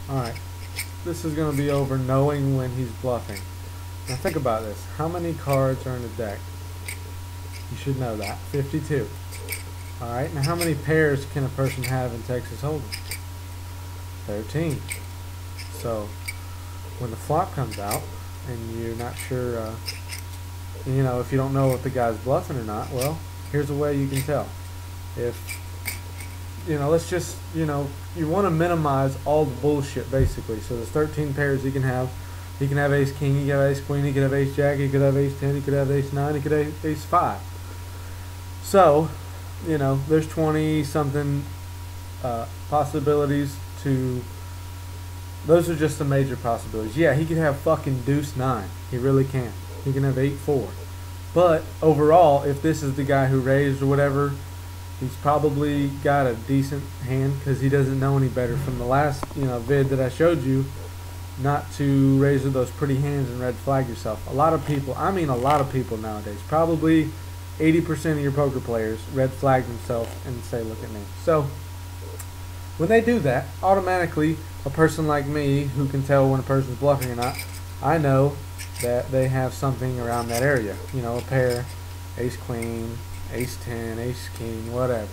Alright, this is going to be over knowing when he's bluffing. Now think about this. How many cards are in a deck? You should know that. 52. Alright, now how many pairs can a person have in Texas Hold'em? 13. So, when the flop comes out, and you're not sure, you know, if you don't know if the guy's bluffing or not, well, here's a way you can tell. If, you know, let's just, you know, you want to minimize all the bullshit, basically. So there's 13 pairs he can have. He can have ace king, he can have ace queen, he could have ace jack, he could have ace 10, he could have ace 9, he could have ace 5. So, you know, there's 20 something possibilities to, those are just the major possibilities. Yeah, he could have fucking deuce 9. He really can. He can have 8-4. But overall, if this is the guy who raised or whatever, he's probably got a decent hand because he doesn't know any better from the last, you know, vid that I showed you, not to raise with those pretty hands and red flag yourself. A lot of people, I mean a lot of people nowadays, probably 80% of your poker players red flag themselves and say, look at me. So when they do that, automatically a person like me who can tell when a person's bluffing or not, I know that they have something around that area. You know, a pair, ace queen, ace 10, ace king, whatever.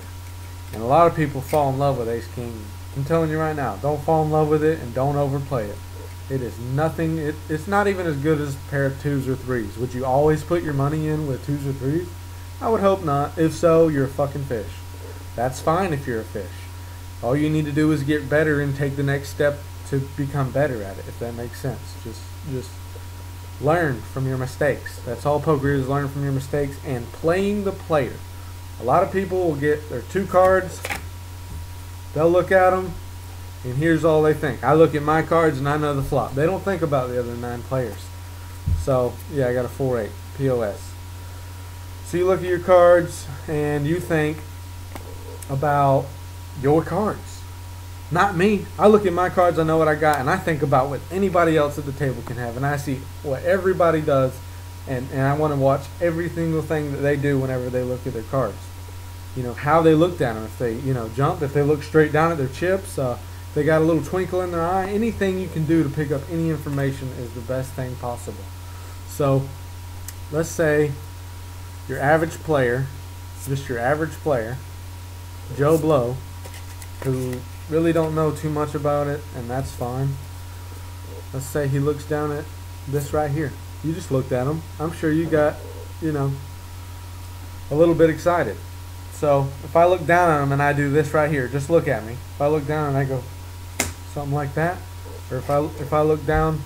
And a lot of people fall in love with ace king. I'm telling you right now, don't fall in love with it and don't overplay it. It is nothing, it's not even as good as a pair of 2s or 3s. Would you always put your money in with 2s or 3s? I would hope not. If so, you're a fucking fish. That's fine if you're a fish. All you need to do is get better and take the next step to become better at it, if that makes sense. Just learn from your mistakes. That's all poker is, learn from your mistakes and playing the player. A lot of people will get their 2 cards, they'll look at them, and here's all they think. I look at my cards and I know the flop. They don't think about the other 9 players. So, yeah, I got a 4-8, POS. So you look at your cards and you think about your cards. Not me. I look at my cards, I know what I got, and I think about what anybody else at the table can have, and I see what everybody does, and I want to watch every single thing that they do whenever they look at their cards. You know, how they look down them, if they, you know, jump, if they look straight down at their chips, they got a little twinkle in their eye. Anything you can do to pick up any information is the best thing possible. So, let's say your average player, just your average player, Joe Blow, who really don't know too much about it, and that's fine. Let's say he looks down at this right here. You just looked at him. I'm sure you got, you know, a little bit excited. So if I look down at him and I do this right here, just look at me. If I look down and I go something like that, or if I look down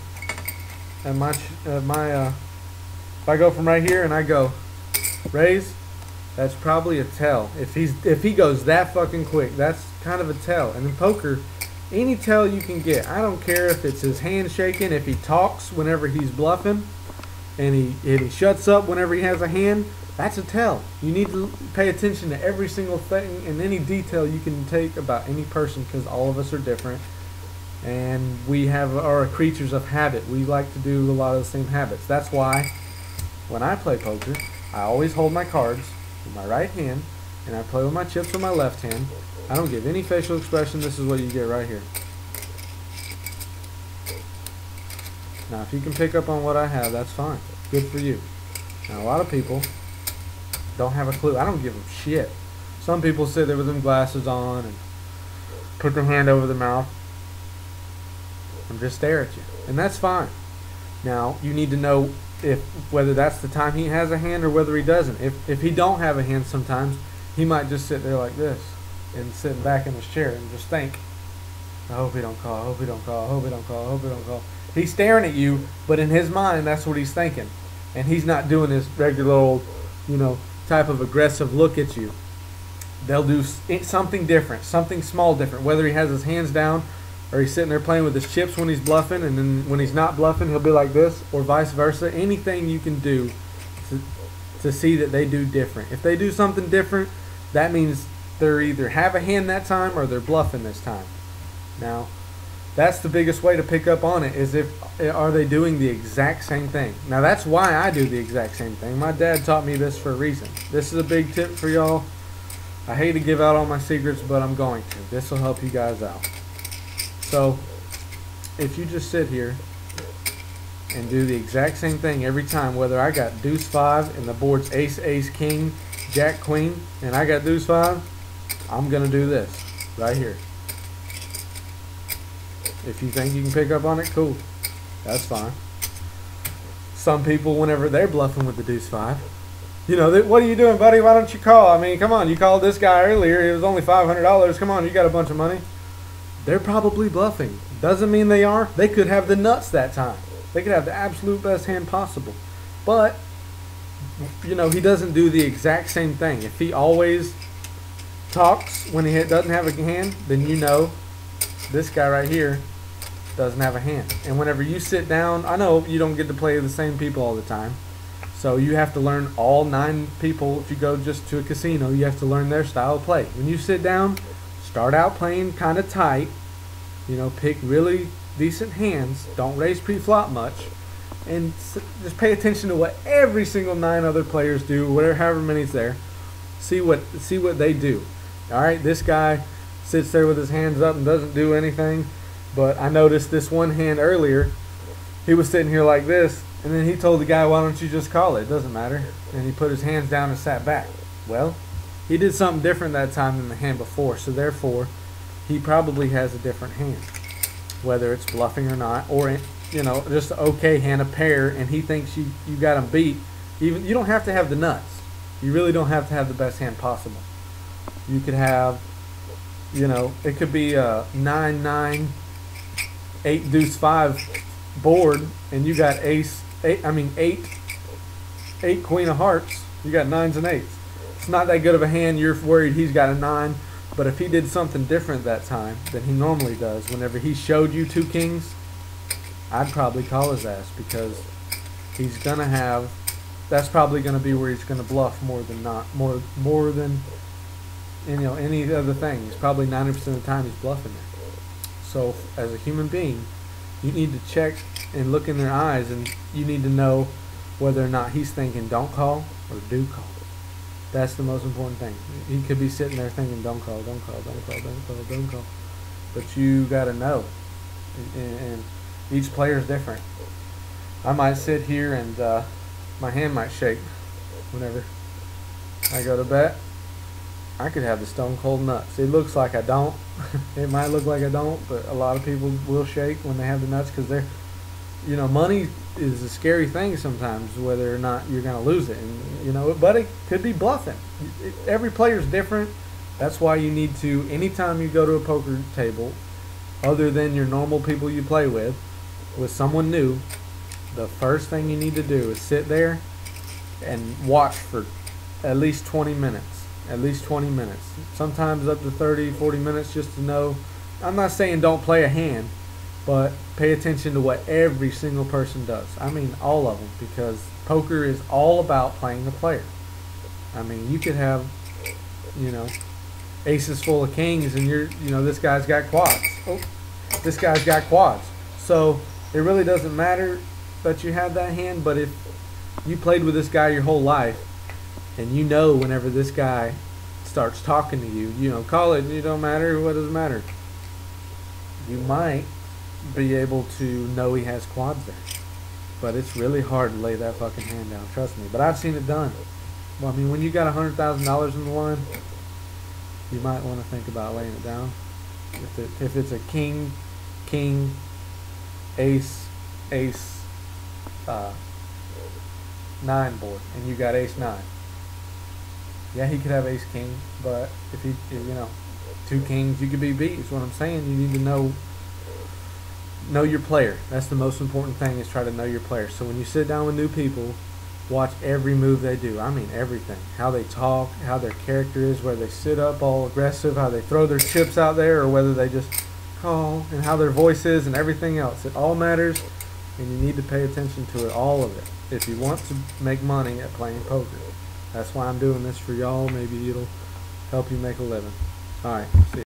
at if I go from right here and I go raise, that's probably a tell. If he goes that fucking quick, that's kind of a tell. And in poker, any tell you can get, I don't care if it's his hand shaking, if he talks whenever he's bluffing, and he shuts up whenever he has a hand, that's a tell. You need to pay attention to every single thing and any detail you can take about any person, because all of us are different, and we are creatures of habit. We like to do a lot of the same habits. That's why when I play poker, I always hold my cards with my right hand, and I play with my chips with my left hand. I don't give any facial expression. This is what you get right here. Now, if you can pick up on what I have, that's fine. Good for you. Now, a lot of people don't have a clue. I don't give them shit. Some people sit there with them glasses on and put their hand over their mouth and just stare at you. And that's fine. Now, you need to know whether that's the time he has a hand or whether he doesn't. If he don't have a hand sometimes, he might just sit there like this and sit back in his chair and just think, I hope he don't call, I hope he don't call, I hope he don't call, I hope he don't call. He's staring at you, but in his mind, that's what he's thinking. And he's not doing his regular old, you know, type of aggressive look at you. They'll do something different, something small different, whether he has his hands down or he's sitting there playing with his chips when he's bluffing, and then when he's not bluffing, he'll be like this, or vice versa. Anything you can do to see that they do different. If they do something different, that means they're either have a hand that time or they're bluffing this time. Now, that's the biggest way to pick up on it, is are they doing the exact same thing. Now, that's why I do the exact same thing. My dad taught me this for a reason. This is a big tip for y'all. I hate to give out all my secrets, but I'm going to. This will help you guys out. So, if you just sit here and do the exact same thing every time, whether I got deuce 5 and the board's ace, ace, king, jack, queen, and I got deuce 5, I'm going to do this right here. If you think you can pick up on it, cool. That's fine. Some people, whenever they're bluffing with the deuce 5, you know, what are you doing, buddy? Why don't you call? I mean, come on. You called this guy earlier. It was only $500. Come on, you got a bunch of money. They're probably bluffing. Doesn't mean they are. They could have the nuts that time. They could have the absolute best hand possible. But, you know, he doesn't do the exact same thing. If he always talks when he doesn't have a hand, then you know this guy right here doesn't have a hand. And whenever you sit down, I know you don't get to play the same people all the time. So you have to learn all 9 people. If you go just to a casino, you have to learn their style of play. When you sit down, start out playing kind of tight. You know, pick really decent hands. Don't raise pre-flop much. And just pay attention to what every single 9 other players do, whatever, however many's there. See what they do. All right, this guy sits there with his hands up and doesn't do anything. But I noticed this one hand earlier. He was sitting here like this. And then he told the guy, why don't you just call it? It doesn't matter. And he put his hands down and sat back. Well, he did something different that time than the hand before. So therefore, he probably has a different hand. Whether it's bluffing or not. Or, you know, just an okay hand, a pair. And he thinks you got him beat. You don't have to have the nuts. You really don't have to have the best hand possible. You could have, you know, it could be a 9-9, 8 deuce 5 board. And you got eight queen of hearts. You got 9s and 8s. It's not that good of a hand. You're worried he's got a 9. But if he did something different that time than he normally does, whenever he showed you 2 kings, I'd probably call his ass, because he's gonna have. That's probably gonna be where he's gonna bluff more than you know, any other thing. He's probably 90% of the time he's bluffing there. So as a human being, you need to check and look in their eyes, and you need to know whether or not he's thinking don't call or do call. That's the most important thing. He could be sitting there thinking don't call, don't call, don't call, don't call, don't call. But you got to know. And each player is different. I might sit here and my hand might shake whenever I go to bet. I could have the stone cold nuts. It looks like I don't. It might look like I don't, but a lot of people will shake when they have the nuts, because they're, you know, money is a scary thing sometimes, whether or not you're going to lose it. And, you know, but it could be bluffing. Every player's different. That's why you need to, anytime you go to a poker table, other than your normal people you play with someone new, the first thing you need to do is sit there and watch for at least 20 minutes. At least 20 minutes. Sometimes up to 30, 40 minutes, just to know. I'm not saying don't play a hand, but pay attention to what every single person does. I mean all of them, because poker is all about playing the player. I mean, you could have, you know, aces full of kings, and you know, this guy's got quads. Oh, this guy's got quads. So it really doesn't matter that you have that hand, but if you played with this guy your whole life, and you know whenever this guy starts talking to you, you know, call it, it don't matter, what does it matter? You might be able to know he has quads there. But it's really hard to lay that fucking hand down, trust me. But I've seen it done. Well, I mean, when you got $100,000 in the line, you might want to think about laying it down. If it's a king, ace, 9 board, and you got ace 9. Yeah, he could have ace king, but if you know, 2 kings, you could be beat. Is what I'm saying. You need to know your player. That's the most important thing, is try to know your player. So when you sit down with new people, watch every move they do. I mean everything. How they talk, how their character is, whether they sit up all aggressive, how they throw their chips out there, or whether they just call, and how their voice is, and everything else. It all matters, and you need to pay attention to it, all of it, if you want to make money at playing poker. That's why I'm doing this for y'all. Maybe it'll help you make a living. All right. See ya.